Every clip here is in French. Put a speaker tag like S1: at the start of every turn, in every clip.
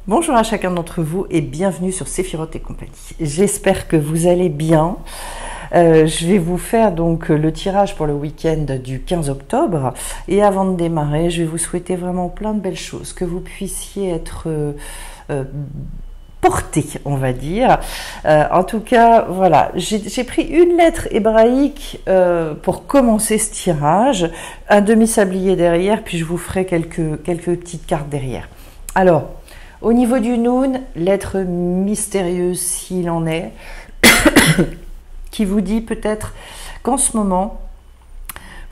S1: Bonjour à chacun d'entre vous et bienvenue sur Séphiroth et compagnie. J'espère que vous allez bien. Je vais vous faire donc le tirage pour le week-end du 15 octobre. Et avant de démarrer, je vais vous souhaiter vraiment plein de belles choses, que vous puissiez être porté, on va dire. En tout cas, voilà, j'ai pris une lettre hébraïque pour commencer ce tirage, un demi-sablier derrière, puis je vous ferai quelques petites cartes derrière. Alors, au niveau du Noun, lettre mystérieuse s'il en est, qui vous dit peut-être qu'en ce moment,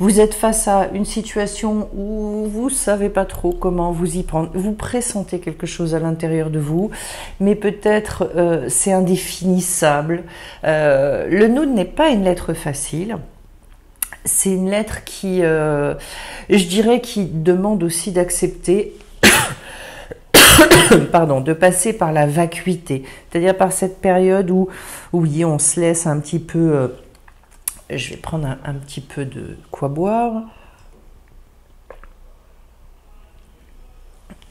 S1: vous êtes face à une situation où vous ne savez pas trop comment vous y prendre. Vous pressentez quelque chose à l'intérieur de vous, mais peut-être c'est indéfinissable. Le Noun n'est pas une lettre facile. C'est une lettre qui, je dirais, qui demande aussi d'accepter pardon, de passer par la vacuité, c'est-à-dire par cette période où, oui, on se laisse un petit peu, je vais prendre un petit peu de quoi boire,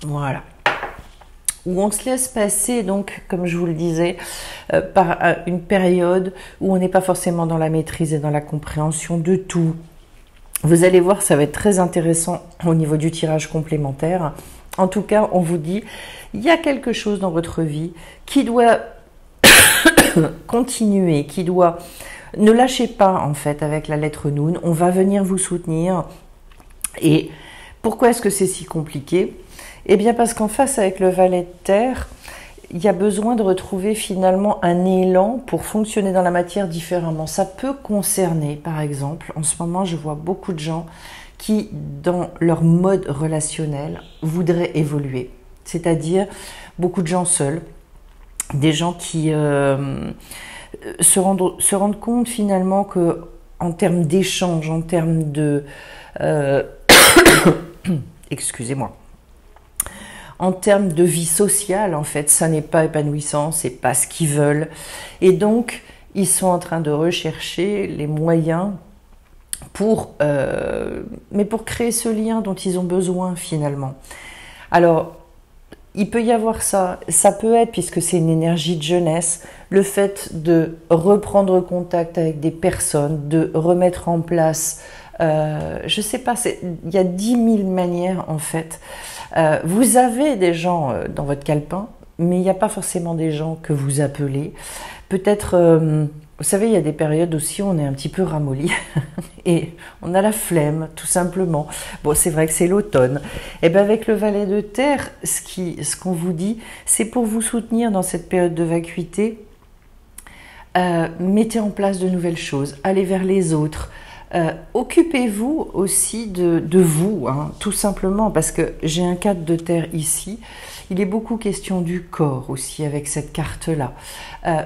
S1: voilà, où on se laisse passer, donc, comme je vous le disais, par une période où on n'est pas forcément dans la maîtrise et dans la compréhension de tout. Vous allez voir, ça va être très intéressant au niveau du tirage complémentaire. En tout cas, on vous dit, il y a quelque chose dans votre vie qui doit continuer, qui doit... Ne lâchez pas, en fait, avec la lettre Noun. On va venir vous soutenir. Et pourquoi est-ce que c'est si compliqué? Eh bien, parce qu'en face, avec le valet de terre, il y a besoin de retrouver finalement un élan pour fonctionner dans la matière différemment. Ça peut concerner, par exemple, en ce moment, je vois beaucoup de gens qui, dans leur mode relationnel, voudraient évoluer. C'est-à-dire beaucoup de gens seuls, des gens qui se rendent compte finalement que, en termes d'échange, en termes de... excusez-moi. En termes de vie sociale, en fait, ça n'est pas épanouissant, c'est pas ce qu'ils veulent. Et donc, ils sont en train de rechercher les moyens pour créer ce lien dont ils ont besoin finalement. Alors, il peut y avoir ça peut être, puisque c'est une énergie de jeunesse, le fait de reprendre contact avec des personnes, de remettre en place, je sais pas, il y a 10 000 manières en fait. Vous avez des gens dans votre calepin, mais il n'y a pas forcément des gens que vous appelez. Peut-être... vous savez, il y a des périodes aussi où on est un petit peu ramolli et on a la flemme, tout simplement. Bon, c'est vrai que c'est l'automne. Et bien avec le valet de terre, ce qu'on vous dit, c'est pour vous soutenir dans cette période de vacuité. Mettez en place de nouvelles choses, allez vers les autres. Occupez-vous aussi de vous, hein, tout simplement, parce que j'ai un 4 de terre ici. Il est beaucoup question du corps aussi avec cette carte-là.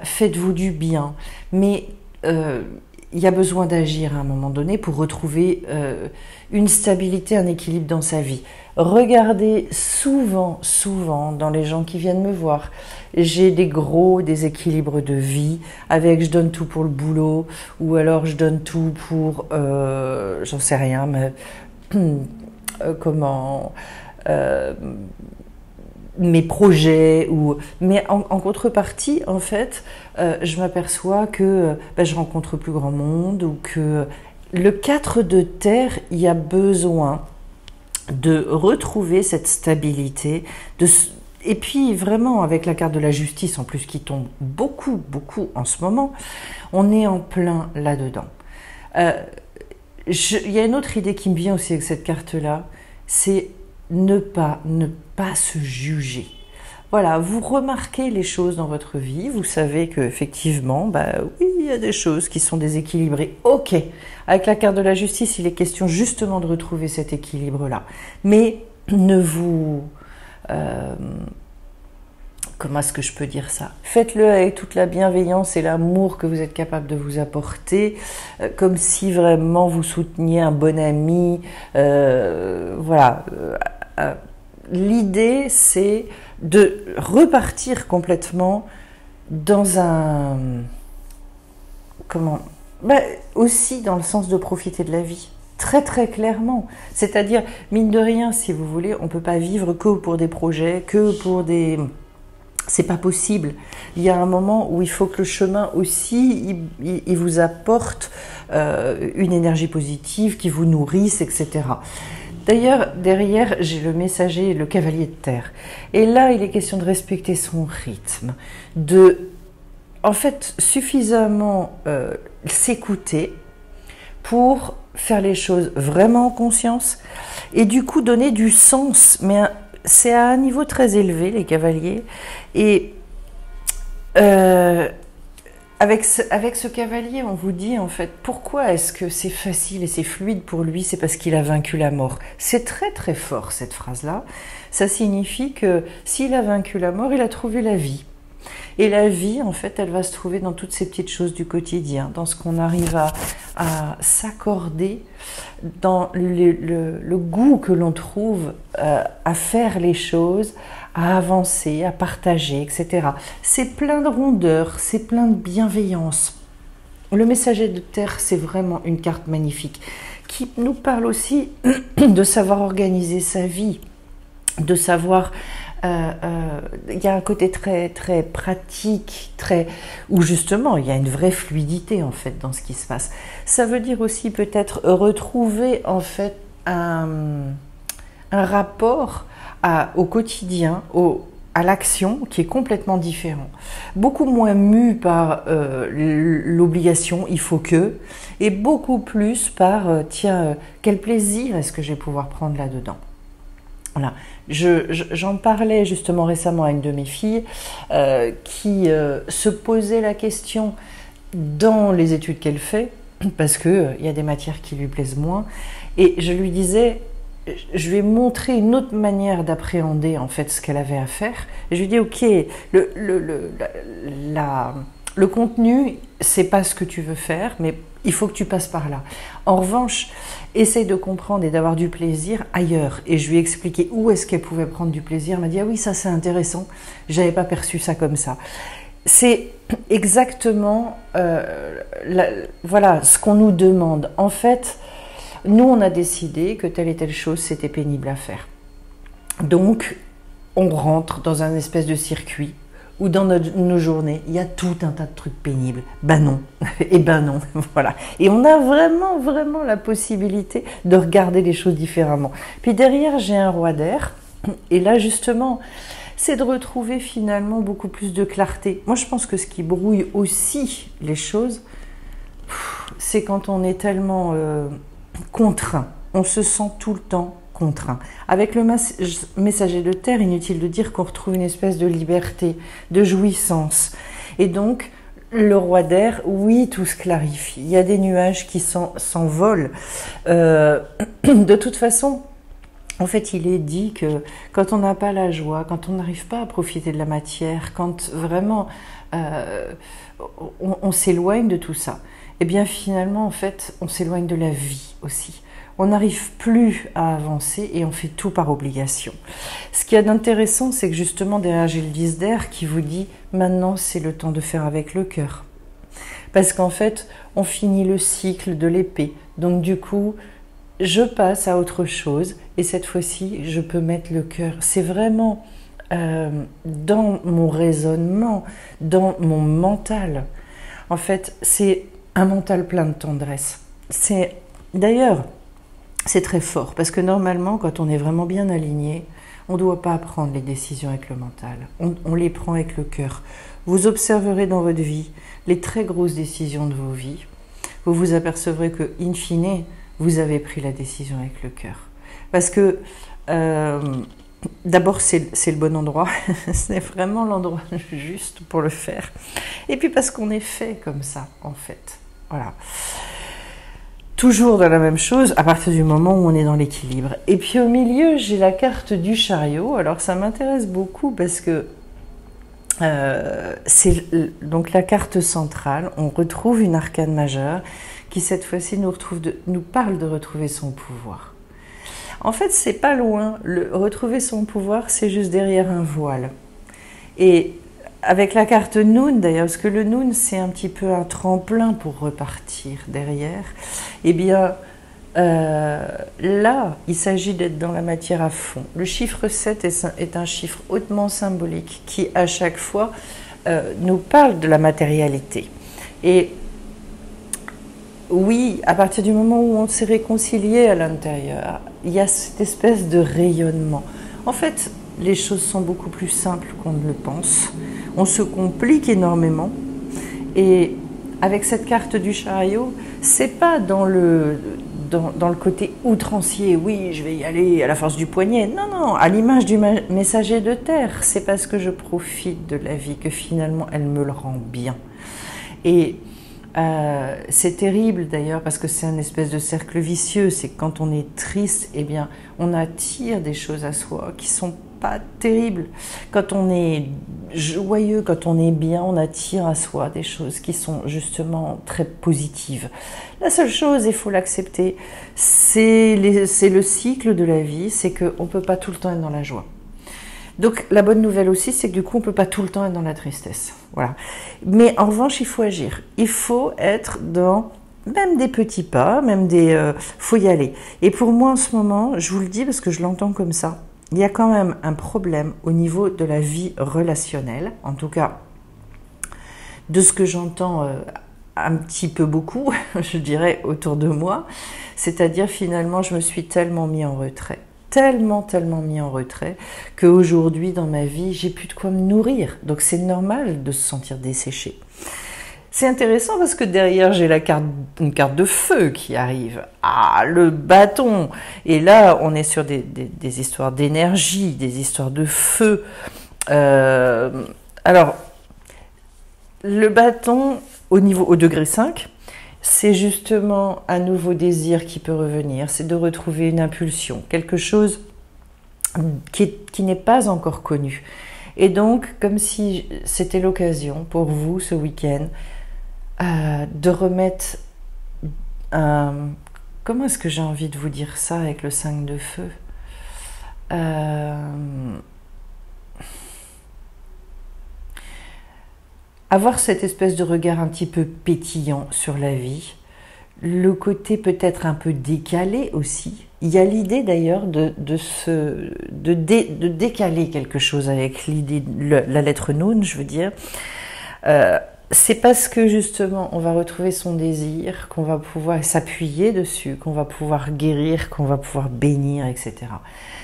S1: Faites-vous du bien, mais il y a besoin d'agir à un moment donné pour retrouver une stabilité, un équilibre dans sa vie. Regardez souvent dans les gens qui viennent me voir, j'ai des gros déséquilibres de vie avec je donne tout pour le boulot ou alors je donne tout pour, j'en sais rien, mais comment... mes projets, mais en contrepartie, en fait, je m'aperçois que je rencontre plus grand monde ou que le 4 de terre, il y a besoin de retrouver cette stabilité, et puis vraiment avec la carte de la justice en plus qui tombe beaucoup en ce moment, on est en plein là-dedans. Il y a une autre idée qui me vient aussi avec cette carte-là, c'est ne pas se juger. Voilà, vous remarquez les choses dans votre vie, vous savez qu'effectivement, oui, il y a des choses qui sont déséquilibrées. Ok, avec la carte de la justice, il est question justement de retrouver cet équilibre-là. Mais ne vous... comment est-ce que je peux dire ça? Faites-le avec toute la bienveillance et l'amour que vous êtes capable de vous apporter, comme si vraiment vous souteniez un bon ami. Voilà. L'idée, c'est de repartir complètement dans un... Comment... aussi dans le sens de profiter de la vie. Très très clairement. C'est-à-dire, mine de rien, si vous voulez, on ne peut pas vivre que pour des projets, que pour des C'est pas possible. Il y a un moment où il faut que le chemin aussi, il vous apporte une énergie positive, qui vous nourrisse, etc. D'ailleurs, derrière, j'ai le messager, le cavalier de terre. Et là, il est question de respecter son rythme, de, en fait, suffisamment s'écouter pour faire les choses vraiment en conscience et du coup donner du sens. Mais c'est à un niveau très élevé, les cavaliers. Et avec ce cavalier, on vous dit en fait, pourquoi est-ce que c'est facile et c'est fluide pour lui? C'est parce qu'il a vaincu la mort. C'est très très fort cette phrase-là. Ça signifie que s'il a vaincu la mort, il a trouvé la vie. Et la vie, en fait, elle va se trouver dans toutes ces petites choses du quotidien, dans ce qu'on arrive à s'accorder, dans le goût que l'on trouve à faire les choses, à avancer, à partager, etc. C'est plein de rondeur, c'est plein de bienveillance. Le messager de terre, c'est vraiment une carte magnifique qui nous parle aussi de savoir organiser sa vie, de savoir... il y a un côté très très pratique, où justement il y a une vraie fluidité en fait dans ce qui se passe. Ça veut dire aussi peut-être retrouver en fait un rapport au quotidien, à l'action qui est complètement différent, beaucoup moins mu par l'obligation, il faut que, et beaucoup plus par tiens, quel plaisir est-ce que je vais pouvoir prendre là-dedans. Voilà. J'en parlais justement récemment à une de mes filles qui se posait la question dans les études qu'elle fait, parce qu'il y a des matières qui lui plaisent moins, et je lui disais, je lui ai montré une autre manière d'appréhender en fait ce qu'elle avait à faire, et je lui dis ok, le contenu, c'est pas ce que tu veux faire, mais il faut que tu passes par là. En revanche, essaye de comprendre et d'avoir du plaisir ailleurs. Et je lui ai expliqué où est-ce qu'elle pouvait prendre du plaisir. Elle m'a dit, ah oui, ça c'est intéressant, j'avais pas perçu ça comme ça. C'est exactement voilà, ce qu'on nous demande. En fait, nous on a décidé que telle et telle chose c'était pénible à faire. Donc, on rentre dans un espèce de circuit où dans nos journées, il y a tout un tas de trucs pénibles. Ben non, et ben non, voilà. Et on a vraiment, vraiment la possibilité de regarder les choses différemment. Puis derrière, j'ai un roi d'air, et là justement, c'est de retrouver finalement beaucoup plus de clarté. Moi, je pense que ce qui brouille aussi les choses, c'est quand on est tellement contraint. On se sent tout le temps contraint. Avec le messager de terre, inutile de dire qu'on retrouve une espèce de liberté, de jouissance. Et donc, le roi d'air, oui, tout se clarifie. Il y a des nuages qui s'envolent. De toute façon, en fait, il est dit que quand on n'a pas la joie, quand on n'arrive pas à profiter de la matière, quand vraiment on s'éloigne de tout ça, eh bien finalement, en fait, on s'éloigne de la vie aussi. On n'arrive plus à avancer et on fait tout par obligation. Ce qui est intéressant, c'est que justement derrière j'ai le 10 d'air qui vous dit maintenant c'est le temps de faire avec le cœur. Parce qu'en fait, on finit le cycle de l'épée. Donc du coup, je passe à autre chose et cette fois-ci, je peux mettre le cœur. C'est vraiment dans mon raisonnement, dans mon mental. En fait, c'est un mental plein de tendresse. D'ailleurs, c'est très fort, parce que normalement, quand on est vraiment bien aligné, on ne doit pas prendre les décisions avec le mental. On les prend avec le cœur. Vous observerez dans votre vie les très grosses décisions de vos vies. Vous vous apercevrez que, in fine, vous avez pris la décision avec le cœur. Parce que, d'abord, c'est le bon endroit. C'est vraiment l'endroit juste pour le faire. Et puis parce qu'on est fait comme ça, en fait. Voilà. Toujours dans la même chose, à partir du moment où on est dans l'équilibre. Et puis au milieu, j'ai la carte du chariot. Alors ça m'intéresse beaucoup parce que c'est donc la carte centrale. On retrouve une arcane majeure qui cette fois-ci nous parle de retrouver son pouvoir. En fait, c'est pas loin. Retrouver son pouvoir, c'est juste derrière un voile. Et avec la carte Noun, d'ailleurs, parce que le Noun, c'est un petit peu un tremplin pour repartir derrière, eh bien, Là, il s'agit d'être dans la matière à fond. Le chiffre 7 est un chiffre hautement symbolique qui, à chaque fois, nous parle de la matérialité. Et oui, à partir du moment où on s'est réconcilié à l'intérieur, il y a cette espèce de rayonnement. En fait, les choses sont beaucoup plus simples qu'on ne le pense. On se complique énormément. Et avec cette carte du chariot, c'est pas dans le côté outrancier, oui, je vais y aller à la force du poignet. Non, non, à l'image du messager de terre, c'est parce que je profite de la vie que finalement elle me le rend bien. Et c'est terrible d'ailleurs parce que c'est un espèce de cercle vicieux. C'est que quand on est triste, eh bien, on attire des choses à soi qui sont pas terribles. Quand on est joyeux, quand on est bien, on attire à soi des choses qui sont justement très positives. La seule chose, il faut l'accepter, c'est le cycle de la vie, c'est qu'on ne peut pas tout le temps être dans la joie. Donc la bonne nouvelle aussi, c'est que du coup, on ne peut pas tout le temps être dans la tristesse. Voilà. Mais en revanche, il faut agir. Il faut être dans même des petits pas, faut y aller. Et pour moi, en ce moment, je vous le dis parce que je l'entends comme ça, il y a quand même un problème au niveau de la vie relationnelle, en tout cas de ce que j'entends un petit peu beaucoup, je dirais, autour de moi. C'est-à-dire finalement, je me suis tellement mis en retrait, tellement mis en retrait, qu'aujourd'hui dans ma vie, j'ai plus de quoi me nourrir. Donc c'est normal de se sentir desséché. C'est intéressant parce que derrière, j'ai une carte de feu qui arrive. Ah, le bâton! Et là, on est sur des histoires d'énergie, des histoires de feu. Alors, le bâton, au degré 5, c'est justement un nouveau désir qui peut revenir. C'est de retrouver une impulsion, quelque chose qui n'est pas encore connu. Et donc, comme si c'était l'occasion pour vous, ce week-end, de remettre comment est-ce que j'ai envie de vous dire ça avec le 5 de feu, avoir cette espèce de regard un petit peu pétillant sur la vie, le côté peut-être un peu décalé aussi. Il y a l'idée d'ailleurs de décaler quelque chose avec l'idée, la lettre Nun, je veux dire. C'est parce que justement on va retrouver son désir, qu'on va pouvoir s'appuyer dessus, qu'on va pouvoir guérir, qu'on va pouvoir bénir, etc.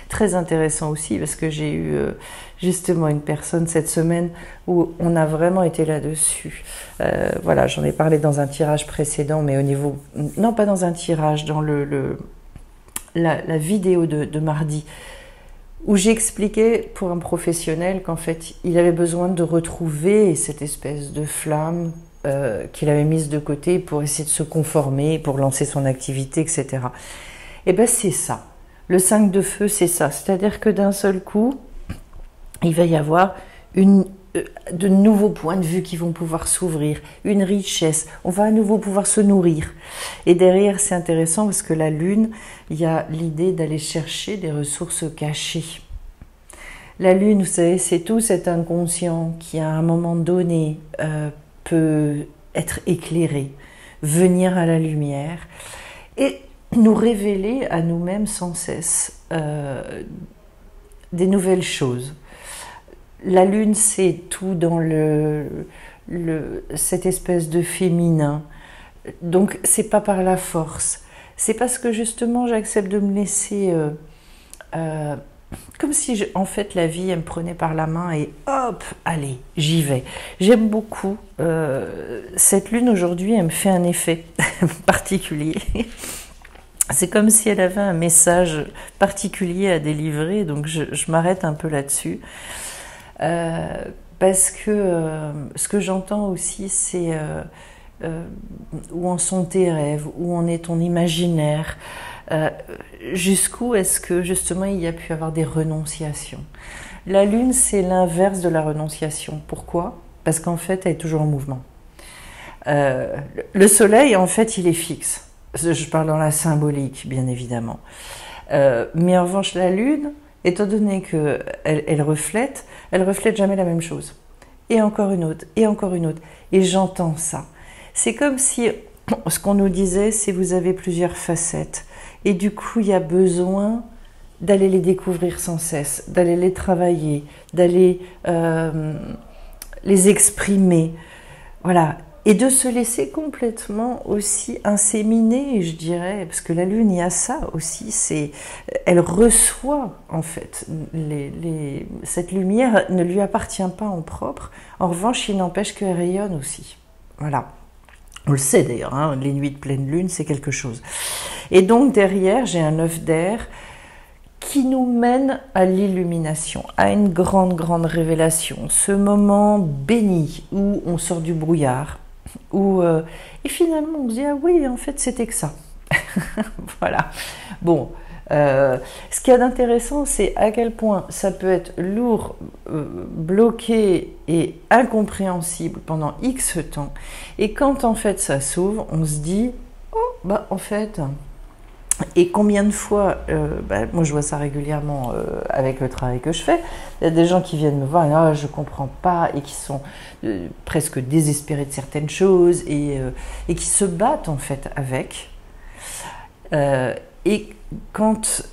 S1: Très intéressant aussi parce que j'ai eu justement une personne cette semaine où on a vraiment été là-dessus. Voilà, j'en ai parlé dans un tirage précédent, mais au niveau... Non, pas dans un tirage, dans la vidéo de mardi, où j'expliquais pour un professionnel qu'en fait, il avait besoin de retrouver cette espèce de flamme qu'il avait mise de côté pour essayer de se conformer, pour lancer son activité, etc. Et bien, c'est ça. Le 5 de feu, c'est ça. C'est-à-dire que d'un seul coup, il va y avoir de nouveaux points de vue qui vont pouvoir s'ouvrir, une richesse, on va à nouveau pouvoir se nourrir. Et derrière, c'est intéressant parce que la Lune, il y a l'idée d'aller chercher des ressources cachées. La Lune, vous savez, c'est tout cet inconscient qui, à un moment donné, peut être éclairé, venir à la lumière et nous révéler à nous-mêmes sans cesse des nouvelles choses. La Lune, c'est tout dans cette espèce de féminin. Donc, c'est pas par la force. C'est parce que justement, j'accepte de me laisser... comme si, en fait, la vie, elle me prenait par la main et hop, allez, j'y vais. J'aime beaucoup. Cette Lune, aujourd'hui, elle me fait un effet particulier. C'est comme si elle avait un message particulier à délivrer. Donc, je m'arrête un peu là-dessus. Parce que ce que j'entends aussi, c'est où en sont tes rêves, où en est ton imaginaire, jusqu'où est-ce que justement il y a pu avoir des renonciations. La Lune, c'est l'inverse de la renonciation. Pourquoi? Parce qu'en fait, elle est toujours en mouvement. Le Soleil, en fait, il est fixe. Je parle dans la symbolique, bien évidemment. Mais en revanche, la Lune, étant donné qu'elle reflète jamais la même chose. Et encore une autre, et encore une autre. Et j'entends ça. C'est comme si, ce qu'on nous disait, c'est vous avez plusieurs facettes. Et du coup, il y a besoin d'aller les découvrir sans cesse, d'aller les travailler, d'aller les exprimer. Voilà. Et de se laisser complètement aussi inséminer, je dirais, parce que la Lune, il y a ça aussi, elle reçoit en fait, cette lumière ne lui appartient pas en propre, en revanche, il n'empêche qu'elle rayonne aussi. Voilà. On le sait d'ailleurs, hein, les nuits de pleine lune, c'est quelque chose. Et donc derrière, j'ai un œuf d'air qui nous mène à l'illumination, à une grande, grande révélation. Ce moment béni où on sort du brouillard, et finalement on se dit, ah oui, en fait c'était que ça. Voilà. Bon, ce qu'il y a d'intéressant, c'est à quel point ça peut être lourd, bloqué et incompréhensible pendant X temps. Et quand en fait ça s'ouvre, on se dit, oh, bah en fait... Et combien de fois, moi je vois ça régulièrement avec le travail que je fais, il y a des gens qui viennent me voir, ah, je ne comprends pas, et qui sont presque désespérés de certaines choses, et qui se battent en fait avec. Et quand,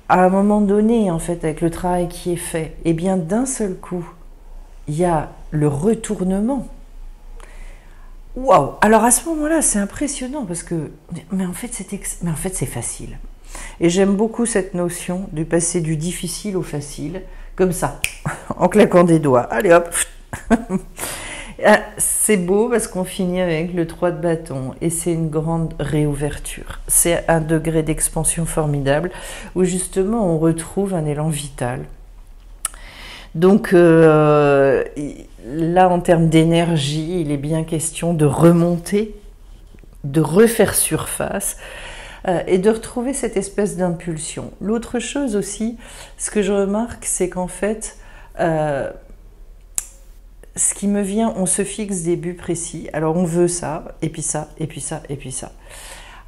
S1: à un moment donné, en fait, avec le travail qui est fait, et bien d'un seul coup, il y a le retournement. Waouh! Alors à ce moment-là, c'est impressionnant parce que, mais en fait, c'est facile. Et j'aime beaucoup cette notion du passer du difficile au facile, comme ça, en claquant des doigts. Allez hop! C'est beau parce qu'on finit avec le 3 de bâton et c'est une grande réouverture. C'est un degré d'expansion formidable où justement on retrouve un élan vital. Donc là, en termes d'énergie, il est bien question de remonter, de refaire surface et de retrouver cette espèce d'impulsion. L'autre chose aussi, ce que je remarque, c'est qu'en fait, ce qui me vient, on se fixe des buts précis. Alors on veut ça, et puis ça, et puis ça, et puis ça.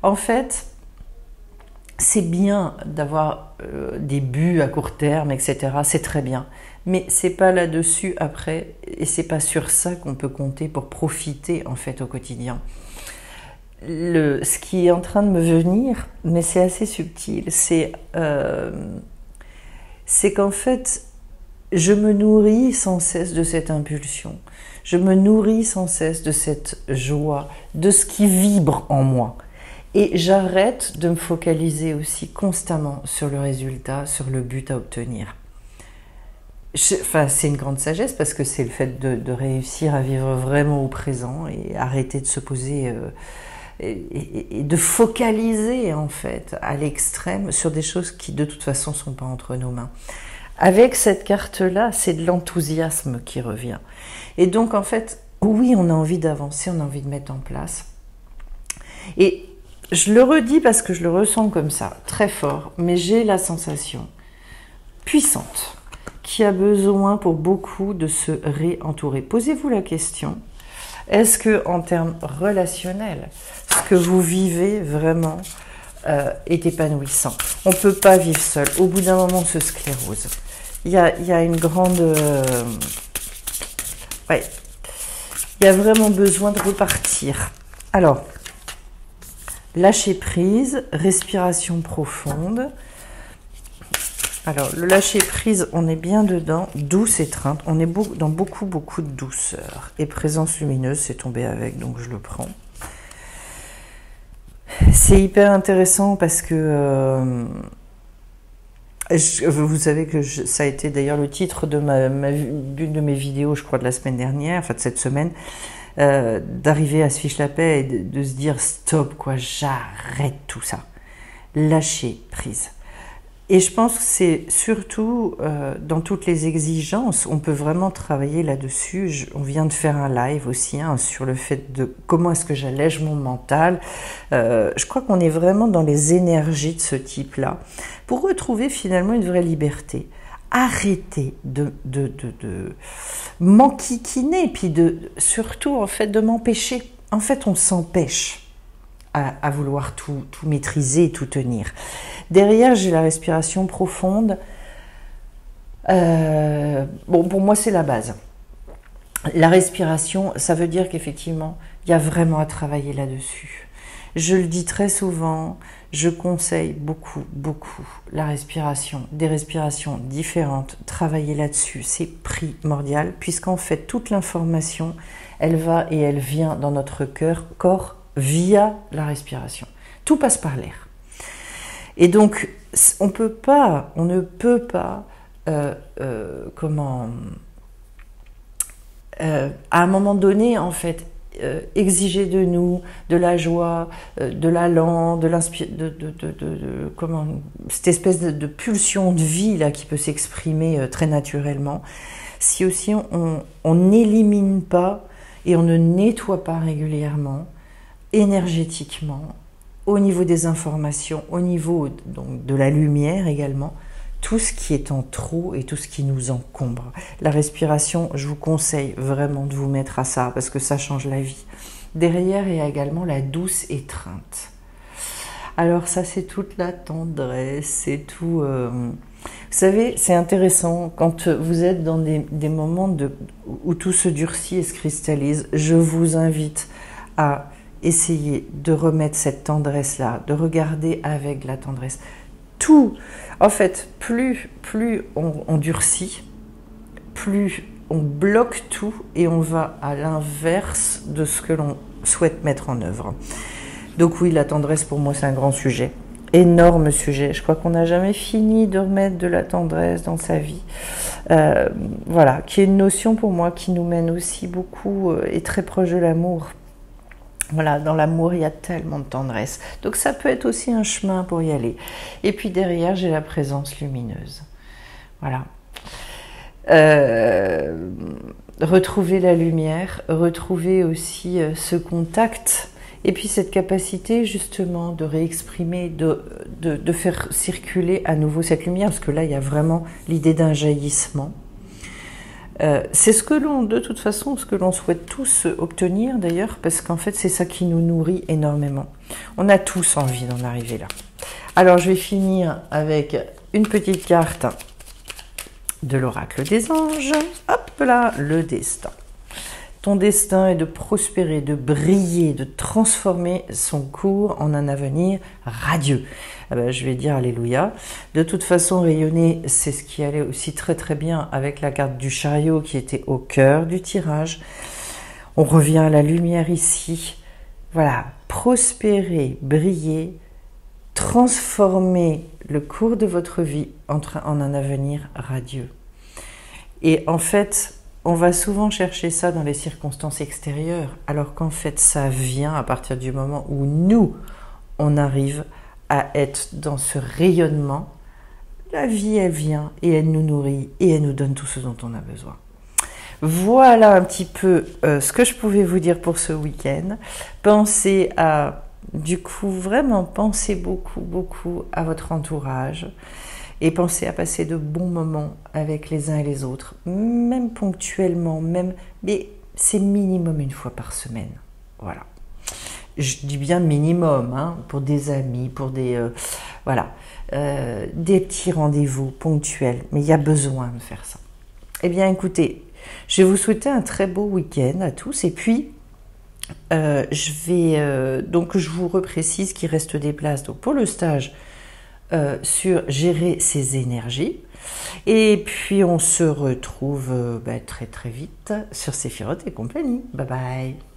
S1: En fait, c'est bien d'avoir des buts à court terme, etc. C'est très bien. Mais c'est pas là-dessus après, et c'est pas sur ça qu'on peut compter pour profiter en fait au quotidien. Ce qui est en train de me venir, mais c'est assez subtil, c'est qu'en fait, je me nourris sans cesse de cette impulsion. Je me nourris sans cesse de cette joie, de ce qui vibre en moi. Et j'arrête de me focaliser aussi constamment sur le résultat, sur le but à obtenir. C'est une grande sagesse parce que c'est le fait de réussir à vivre vraiment au présent et arrêter de se poser et de focaliser en fait à l'extrême sur des choses qui de toute façon ne sont pas entre nos mains. Avec cette carte-là, c'est de l'enthousiasme qui revient. Et donc en fait, oui, on a envie d'avancer, on a envie de mettre en place. Et je le redis parce que je le ressens comme ça, très fort, mais j'ai la sensation puissante qui a besoin pour beaucoup de se réentourer. Posez-vous la question, est-ce que en termes relationnels, ce que vous vivez vraiment est épanouissant? On ne peut pas vivre seul. Au bout d'un moment, on se sclérose. Il y a une grande... ouais, il y a vraiment besoin de repartir. Alors, lâcher prise, respiration profonde. Alors, le lâcher prise, on est bien dedans, douce étreinte. On est dans beaucoup, beaucoup de douceur. Et présence lumineuse, c'est tombé avec, donc je le prends. C'est hyper intéressant parce que... vous savez que ça a été d'ailleurs le titre de d'une de mes vidéos, je crois, de la semaine dernière, enfin de cette semaine, d'arriver à se fiche la paix et de se dire stop, quoi, j'arrête tout ça. Lâcher prise. Et je pense que c'est surtout dans toutes les exigences, on peut vraiment travailler là-dessus. On vient de faire un live aussi sur le fait de comment est-ce que j'allège mon mental. Je crois qu'on est vraiment dans les énergies de ce type-là pour retrouver finalement une vraie liberté. Arrêter de m'enquiquiner, puis surtout en fait de m'empêcher. En fait, on s'empêche à vouloir tout maîtriser et tout tenir. Derrière, j'ai la respiration profonde. Bon, pour moi, c'est la base. La respiration, ça veut dire qu'effectivement, il y a vraiment à travailler là-dessus. Je le dis très souvent, je conseille beaucoup, beaucoup la respiration, des respirations différentes. Travailler là-dessus, c'est primordial, puisqu'en fait, toute l'information, elle va et elle vient dans notre corps via la respiration. Tout passe par l'air. Et donc, on ne peut pas, à un moment donné, en fait, exiger de nous de la joie, de l'allant, cette espèce de pulsion de vie là qui peut s'exprimer très naturellement, si aussi on n'élimine pas et on ne nettoie pas régulièrement, énergétiquement, au niveau des informations, au niveau donc, de la lumière également, tout ce qui est en trop et tout ce qui nous encombre. La respiration, je vous conseille vraiment de vous mettre à ça parce que ça change la vie. Derrière, il y a également la douce étreinte. Alors ça, c'est toute la tendresse, c'est tout... Vous savez, c'est intéressant, quand vous êtes dans des moments où tout se durcit et se cristallise, je vous invite à essayer de remettre cette tendresse-là, de regarder avec la tendresse. Tout, en fait, plus on durcit, plus on bloque tout et on va à l'inverse de ce que l'on souhaite mettre en œuvre. Donc oui, la tendresse pour moi c'est un grand sujet, énorme sujet. Je crois qu'on n'a jamais fini de remettre de la tendresse dans sa vie. Voilà, qui est une notion pour moi qui nous mène aussi beaucoup et très proche de l'amour. Voilà, dans l'amour, il y a tellement de tendresse. Donc ça peut être aussi un chemin pour y aller. Et puis derrière, j'ai la présence lumineuse. Voilà. Retrouver la lumière, retrouver aussi ce contact, et puis cette capacité justement de réexprimer, de faire circuler à nouveau cette lumière, parce que là, il y a vraiment l'idée d'un jaillissement. C'est ce que de toute façon, ce que l'on souhaite tous obtenir d'ailleurs, parce qu'en fait, c'est ça qui nous nourrit énormément. On a tous envie d'en arriver là. Alors, je vais finir avec une petite carte de l'oracle des anges. Hop là, le destin. Ton destin est de prospérer, de briller, de transformer son cours en un avenir radieux. Ah ben, je vais dire alléluia. De toute façon, rayonner, c'est ce qui allait aussi très très bien avec la carte du chariot qui était au cœur du tirage. On revient à la lumière ici. Voilà, prospérer, briller, transformer le cours de votre vie en un avenir radieux. Et en fait, on va souvent chercher ça dans les circonstances extérieures, alors qu'en fait, ça vient à partir du moment où nous, on arrive à être dans ce rayonnement. La vie, elle vient et elle nous nourrit et elle nous donne tout ce dont on a besoin. Voilà un petit peu ce que je pouvais vous dire pour ce week-end. Pensez à, du coup, vraiment pensez beaucoup à votre entourage. Et pensez à passer de bons moments avec les uns et les autres, même ponctuellement, mais c'est minimum une fois par semaine. Voilà. Je dis bien minimum, hein, pour des amis, pour des petits rendez-vous ponctuels, mais il y a besoin de faire ça. Eh bien, écoutez, je vais vous souhaiter un très beau week-end à tous, et puis donc je vous reprécise qu'il reste des places. Donc pour le stage. Sur gérer ses énergies. Et puis on se retrouve très très vite sur Séphiroth et compagnie. Bye bye.